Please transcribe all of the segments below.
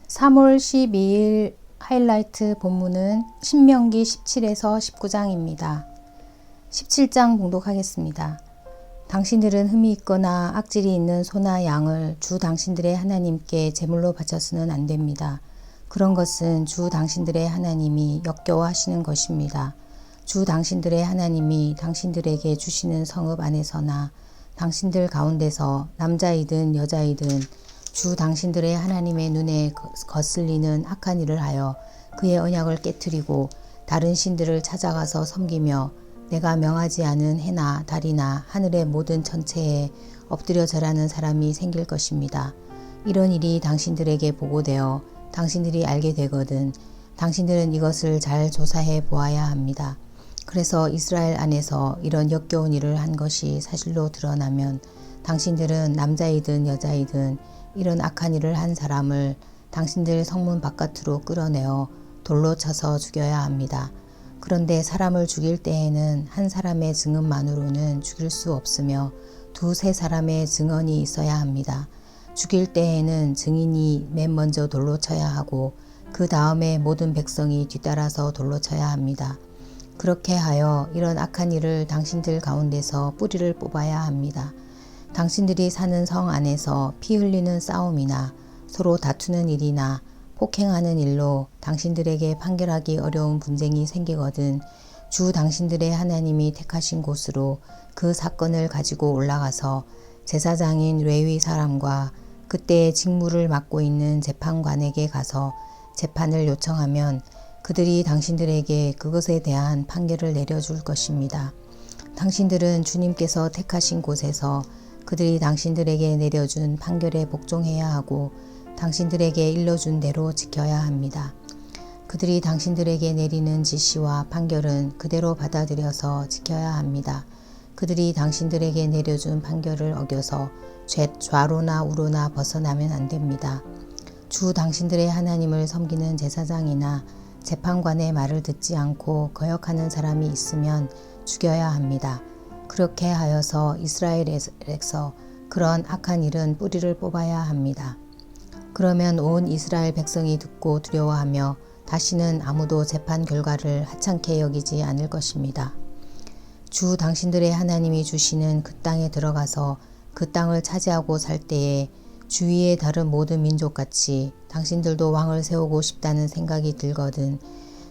(3월 12일) 하이라이트 본문은 신명기 17에서 19장입니다. 17장 봉독하겠습니다. 당신들은 흠이 있거나 악질이 있는 소나 양을 주 당신들의 하나님께 제물로 바쳐서는 안 됩니다. 그런 것은 주 당신들의 하나님이 역겨워하시는 것입니다. 주 당신들의 하나님이 당신들에게 주시는 성읍 안에서나 당신들 가운데서 남자이든 여자이든 주 당신들의 하나님의 눈에 거슬리는 악한 일을 하여 그의 언약을 깨뜨리고 다른 신들을 찾아가서 섬기며 내가 명하지 않은 해나 달이나 하늘의 모든 천체에 엎드려 절하는 사람이 생길 것입니다. 이런 일이 당신들에게 보고되어 당신들이 알게 되거든 당신들은 이것을 잘 조사해 보아야 합니다. 그래서 이스라엘 안에서 이런 역겨운 일을 한 것이 사실로 드러나면 당신들은 남자이든 여자이든 이런 악한 일을 한 사람을 당신들 성문 바깥으로 끌어내어 돌로 쳐서 죽여야 합니다. 그런데 사람을 죽일 때에는 한 사람의 증언만으로는 죽일 수 없으며 두세 사람의 증언이 있어야 합니다. 죽일 때에는 증인이 맨 먼저 돌로 쳐야 하고 그 다음에 모든 백성이 뒤따라서 돌로 쳐야 합니다. 그렇게 하여 이런 악한 일을 당신들 가운데서 뿌리를 뽑아야 합니다. 당신들이 사는 성 안에서 피 흘리는 싸움이나 서로 다투는 일이나 폭행하는 일로 당신들에게 판결하기 어려운 분쟁이 생기거든 주 당신들의 하나님이 택하신 곳으로 그 사건을 가지고 올라가서 제사장인 레위 사람과 그때의 직무를 맡고 있는 재판관에게 가서 재판을 요청하면 그들이 당신들에게 그것에 대한 판결을 내려줄 것입니다. 당신들은 주님께서 택하신 곳에서 그들이 당신들에게 내려준 판결에 복종해야 하고 당신들에게 일러준 대로 지켜야 합니다. 그들이 당신들에게 내리는 지시와 판결은 그대로 받아들여서 지켜야 합니다. 그들이 당신들에게 내려준 판결을 어겨서 좌로나 우로나 벗어나면 안 됩니다. 주 당신들의 하나님을 섬기는 제사장이나 재판관의 말을 듣지 않고 거역하는 사람이 있으면 죽여야 합니다. 그렇게 하여서 이스라엘에서 그런 악한 일은 뿌리를 뽑아야 합니다. 그러면 온 이스라엘 백성이 듣고 두려워하며 다시는 아무도 재판 결과를 하찮게 여기지 않을 것입니다. 주 당신들의 하나님이 주시는 그 땅에 들어가서 그 땅을 차지하고 살 때에 주위의 다른 모든 민족같이 당신들도 왕을 세우고 싶다는 생각이 들거든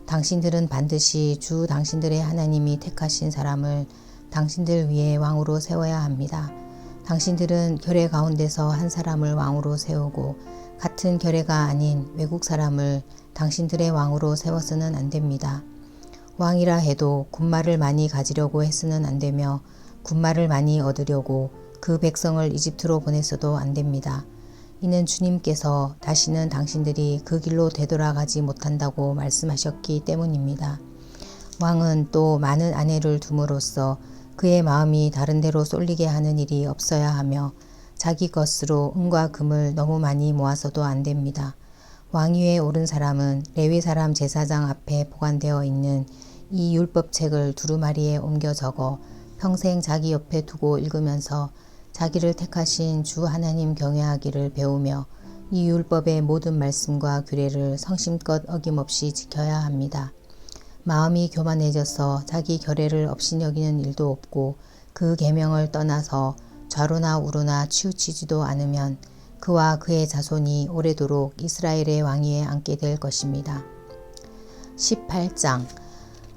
당신들은 반드시 주 당신들의 하나님이 택하신 사람을 당신들 위에 왕으로 세워야 합니다. 당신들은 결례 가운데서 한 사람을 왕으로 세우고 같은 결례가 아닌 외국 사람을 당신들의 왕으로 세워서는 안 됩니다. 왕이라 해도 군말을 많이 가지려고 해서는 안 되며 군말을 많이 얻으려고 그 백성을 이집트로 보내서도 안 됩니다. 이는 주님께서 다시는 당신들이 그 길로 되돌아가지 못한다고 말씀하셨기 때문입니다. 왕은 또 많은 아내를 둠으로써 그의 마음이 다른 데로 쏠리게 하는 일이 없어야 하며 자기 것으로 은과 금을 너무 많이 모아서도 안 됩니다. 왕위에 오른 사람은 레위 사람 제사장 앞에 보관되어 있는 이 율법책을 두루마리에 옮겨 적어 평생 자기 옆에 두고 읽으면서 자기를 택하신 주 하나님 경외하기를 배우며 이 율법의 모든 말씀과 규례를 성심껏 어김없이 지켜야 합니다. 마음이 교만해져서 자기 결례를 업신여기는 일도 없고 그 계명을 떠나서 좌로나 우로나 치우치지도 않으면 그와 그의 자손이 오래도록 이스라엘의 왕위에 앉게 될 것입니다. 18장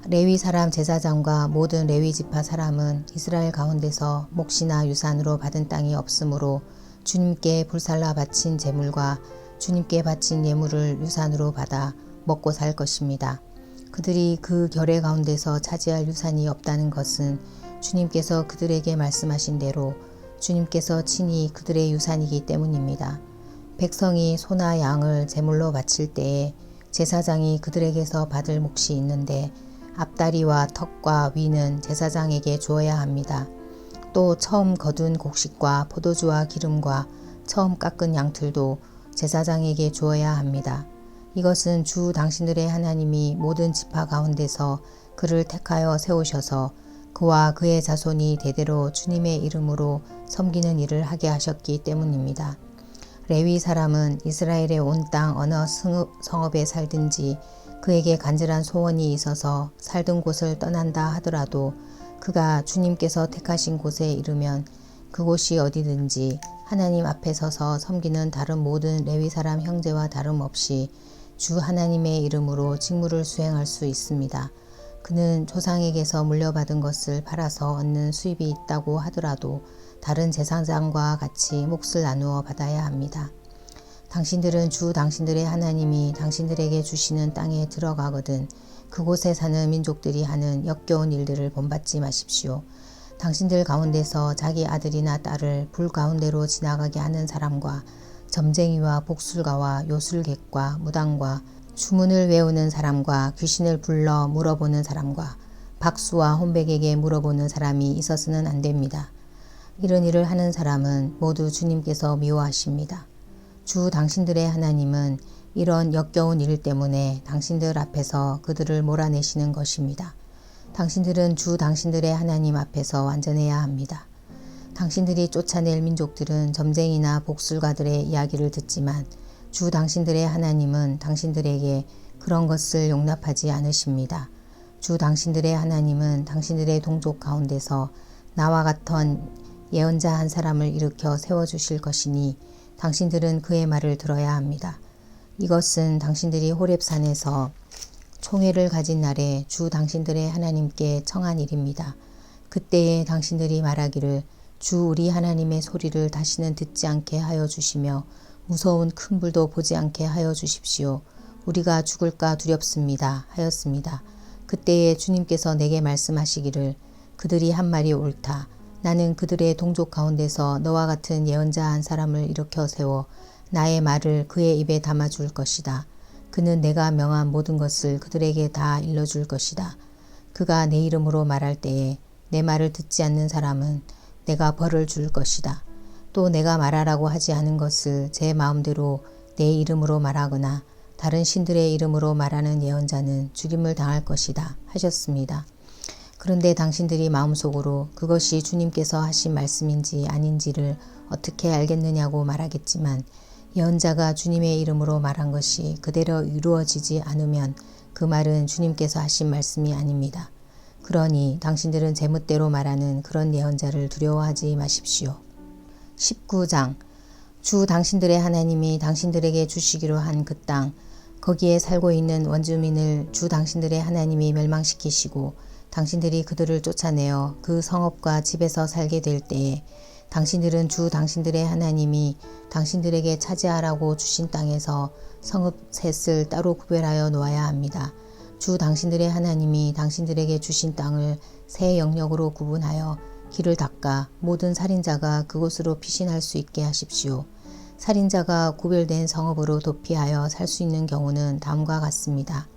레위 사람 제사장과 모든 레위 지파 사람은 이스라엘 가운데서 몫이나 유산으로 받은 땅이 없으므로 주님께 불살라 바친 제물과 주님께 바친 예물을 유산으로 받아 먹고 살 것입니다. 그들이 그 결례 가운데서 차지할 유산이 없다는 것은 주님께서 그들에게 말씀하신 대로 주님께서 친히 그들의 유산이기 때문입니다. 백성이 소나 양을 제물로 바칠 때에 제사장이 그들에게서 받을 몫이 있는데 앞다리와 턱과 위는 제사장에게 주어야 합니다. 또 처음 거둔 곡식과 포도주와 기름과 처음 깎은 양틀도 제사장에게 주어야 합니다. 이것은 주 당신들의 하나님이 모든 지파 가운데서 그를 택하여 세우셔서 그와 그의 자손이 대대로 주님의 이름으로 섬기는 일을 하게 하셨기 때문입니다. 레위 사람은 이스라엘의 온 땅 어느 성읍에 살든지 그에게 간절한 소원이 있어서 살던 곳을 떠난다 하더라도 그가 주님께서 택하신 곳에 이르면 그곳이 어디든지 하나님 앞에 서서 섬기는 다른 모든 레위 사람 형제와 다름없이 주 하나님의 이름으로 직무를 수행할 수 있습니다. 그는 조상에게서 물려받은 것을 팔아서 얻는 수입이 있다고 하더라도 다른 제사장과 같이 몫을 나누어 받아야 합니다. 당신들은 주 당신들의 하나님이 당신들에게 주시는 땅에 들어가거든 그곳에 사는 민족들이 하는 역겨운 일들을 본받지 마십시오. 당신들 가운데서 자기 아들이나 딸을 불 가운데로 지나가게 하는 사람과 점쟁이와 복술가와 요술객과 무당과 주문을 외우는 사람과 귀신을 불러 물어보는 사람과 박수와 혼백에게 물어보는 사람이 있어서는 안 됩니다. 이런 일을 하는 사람은 모두 주님께서 미워하십니다. 주 당신들의 하나님은 이런 역겨운 일 때문에 당신들 앞에서 그들을 몰아내시는 것입니다. 당신들은 주 당신들의 하나님 앞에서 완전해야 합니다. 당신들이 쫓아낼 민족들은 점쟁이나 복술가들의 이야기를 듣지만 주 당신들의 하나님은 당신들에게 그런 것을 용납하지 않으십니다. 주 당신들의 하나님은 당신들의 동족 가운데서 나와 같은 예언자 한 사람을 일으켜 세워주실 것이니 당신들은 그의 말을 들어야 합니다. 이것은 당신들이 호렙산에서 총회를 가진 날에 주 당신들의 하나님께 청한 일입니다. 그때에 당신들이 말하기를 주 우리 하나님의 소리를 다시는 듣지 않게 하여 주시며 무서운 큰 불도 보지 않게 하여 주십시오. 우리가 죽을까 두렵습니다. 하였습니다. 그때에 주님께서 내게 말씀하시기를 그들이 한 말이 옳다. 나는 그들의 동족 가운데서 너와 같은 예언자 한 사람을 일으켜 세워 나의 말을 그의 입에 담아줄 것이다. 그는 내가 명한 모든 것을 그들에게 다 일러줄 것이다. 그가 내 이름으로 말할 때에 내 말을 듣지 않는 사람은 내가 벌을 줄 것이다. 또 내가 말하라고 하지 않은 것을 제 마음대로 내 이름으로 말하거나 다른 신들의 이름으로 말하는 예언자는 죽임을 당할 것이다 하셨습니다. 그런데 당신들이 마음속으로 그것이 주님께서 하신 말씀인지 아닌지를 어떻게 알겠느냐고 말하겠지만 예언자가 주님의 이름으로 말한 것이 그대로 이루어지지 않으면 그 말은 주님께서 하신 말씀이 아닙니다. 그러니 당신들은 제멋대로 말하는 그런 예언자를 두려워하지 마십시오. 19장 주 당신들의 하나님이 당신들에게 주시기로 한 그 땅 거기에 살고 있는 원주민을 주 당신들의 하나님이 멸망시키시고 당신들이 그들을 쫓아내어 그 성읍과 집에서 살게 될 때에 당신들은 주 당신들의 하나님이 당신들에게 차지하라고 주신 땅에서 성읍 셋을 따로 구별하여 놓아야 합니다. 주 당신들의 하나님이 당신들에게 주신 땅을 세 영역으로 구분하여 길을 닦아 모든 살인자가 그곳으로 피신할 수 있게 하십시오. 살인자가 구별된 성읍으로 도피하여 살 수 있는 경우는 다음과 같습니다.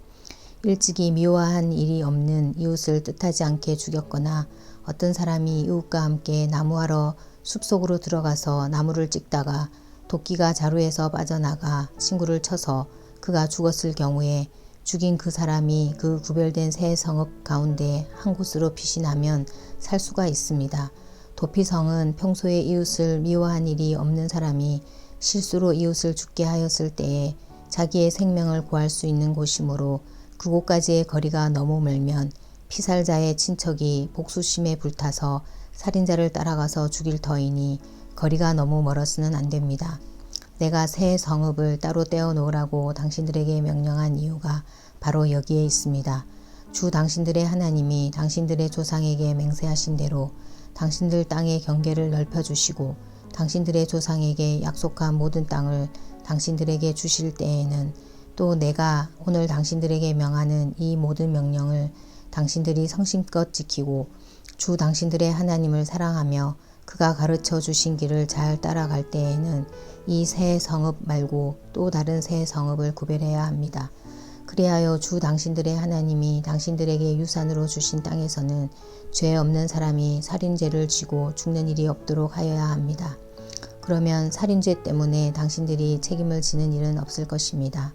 일찍이 미워한 일이 없는 이웃을 뜻하지 않게 죽였거나 어떤 사람이 이웃과 함께 나무하러 숲속으로 들어가서 나무를 찍다가 도끼가 자루에서 빠져나가 친구를 쳐서 그가 죽었을 경우에 죽인 그 사람이 그 구별된 세 성읍 가운데 한 곳으로 피신하면 살 수가 있습니다. 도피성은 평소에 이웃을 미워한 일이 없는 사람이 실수로 이웃을 죽게 하였을 때에 자기의 생명을 구할 수 있는 곳이므로 그곳까지의 거리가 너무 멀면 피살자의 친척이 복수심에 불타서 살인자를 따라가서 죽일 터이니 거리가 너무 멀어서는 안 됩니다. 내가 새 성읍을 따로 떼어 놓으라고 당신들에게 명령한 이유가 바로 여기에 있습니다. 주 당신들의 하나님이 당신들의 조상에게 맹세하신 대로 당신들 땅의 경계를 넓혀주시고 당신들의 조상에게 약속한 모든 땅을 당신들에게 주실 때에는 또 내가 오늘 당신들에게 명하는 이 모든 명령을 당신들이 성심껏 지키고 주 당신들의 하나님을 사랑하며 그가 가르쳐 주신 길을 잘 따라갈 때에는 이 새 성읍 말고 또 다른 새 성읍을 구별해야 합니다. 그리하여 주 당신들의 하나님이 당신들에게 유산으로 주신 땅에서는 죄 없는 사람이 살인죄를 지고 죽는 일이 없도록 하여야 합니다. 그러면 살인죄 때문에 당신들이 책임을 지는 일은 없을 것입니다.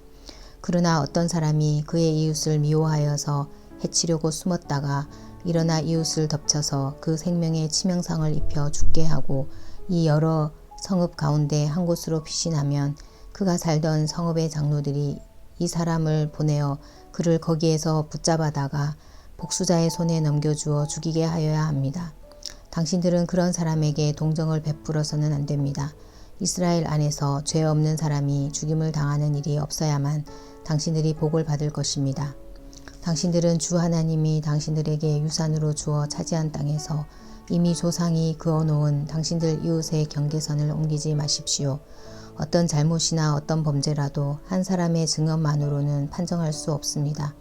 그러나 어떤 사람이 그의 이웃을 미워하여서 해치려고 숨었다가 일어나 이웃을 덮쳐서 그 생명에 치명상을 입혀 죽게 하고 이 여러 성읍 가운데 한 곳으로 피신하면 그가 살던 성읍의 장로들이 이 사람을 보내어 그를 거기에서 붙잡아다가 복수자의 손에 넘겨주어 죽이게 하여야 합니다. 당신들은 그런 사람에게 동정을 베풀어서는 안 됩니다. 이스라엘 안에서 죄 없는 사람이 죽임을 당하는 일이 없어야만 당신들이 복을 받을 것입니다. 당신들은 주 하나님이 당신들에게 유산으로 주어 차지한 땅에서 이미 조상이 그어놓은 당신들 이웃의 경계선을 옮기지 마십시오. 어떤 잘못이나 어떤 범죄라도 한 사람의 증언만으로는 판정할 수 없습니다.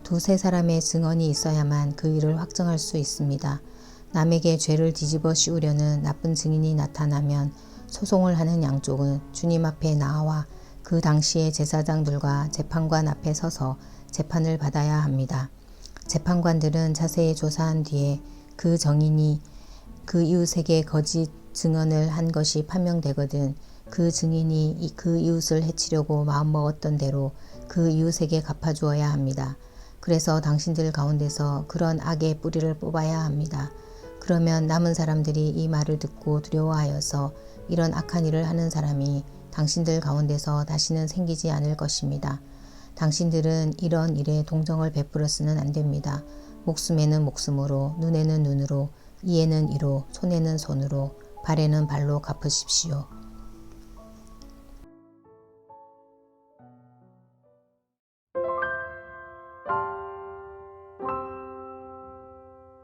두세 사람의 증언이 있어야만 그 일을 확정할 수 있습니다. 남에게 죄를 뒤집어 씌우려는 나쁜 증인이 나타나면 소송을 하는 양쪽은 주님 앞에 나와 그 당시의 제사장들과 재판관 앞에 서서 재판을 받아야 합니다. 재판관들은 자세히 조사한 뒤에 그 정인이 그 이웃에게 거짓 증언을 한 것이 판명되거든 그 증인이 그 이웃을 해치려고 마음먹었던 대로 그 이웃에게 갚아주어야 합니다. 그래서 당신들 가운데서 그런 악의 뿌리를 뽑아야 합니다. 그러면 남은 사람들이 이 말을 듣고 두려워하여서 이런 악한 일을 하는 사람이 당신들 가운데서 다시는 생기지 않을 것입니다. 당신들은 이런 일에 동정을 베풀어서는 안 됩니다. 목숨에는 목숨으로, 눈에는 눈으로, 이에는 이로, 손에는 손으로, 발에는 발로 갚으십시오.